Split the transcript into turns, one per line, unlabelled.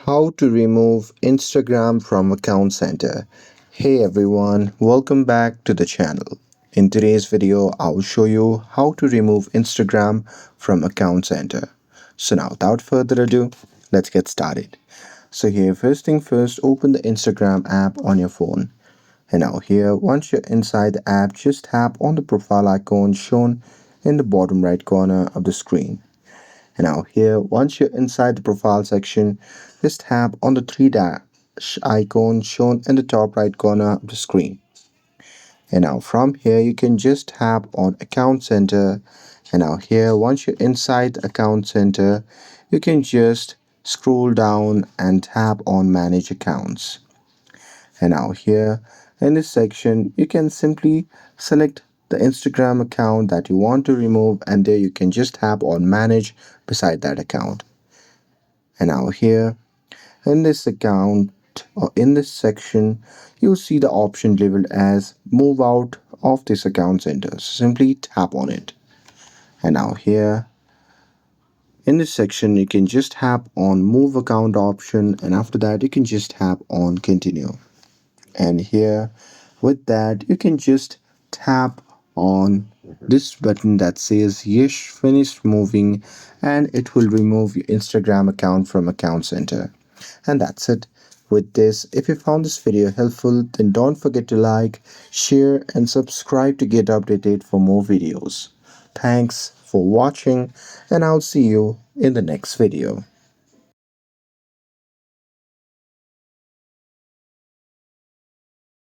How to remove Instagram from Account Center. Hey everyone, welcome back to the channel. In today's video, I will show you how to remove Instagram from Account Center. So now without further ado, let's get started. So here, first thing first, open the Instagram app on your phone. And now here, once you're inside the app, just tap on the profile icon shown in the bottom right corner of the screen. And now here, once you're inside the profile section, just tap on the three dash icon shown in the top right corner of the screen. And now from here, you can just tap on Account Center. And now here, once you're inside the Account Center, you can just scroll down and tap on Manage Accounts. And now here in this section, you can simply select the Instagram account that you want to remove, and there you can just tap on Manage beside that account. And now here in this account or in this section, you'll see the option labeled as Move Out of this account center. So simply tap on it. And now here in this section, you can just tap on Move Account option, and after that you can just tap on Continue. And here with that, you can just tap on this button that says Yes, finished moving, and it will remove your Instagram account from Account Center. And that's it. With this, if you found this video helpful, then don't forget to like, share, and subscribe to get updated for more videos. Thanks for watching, and I'll see you in the next video.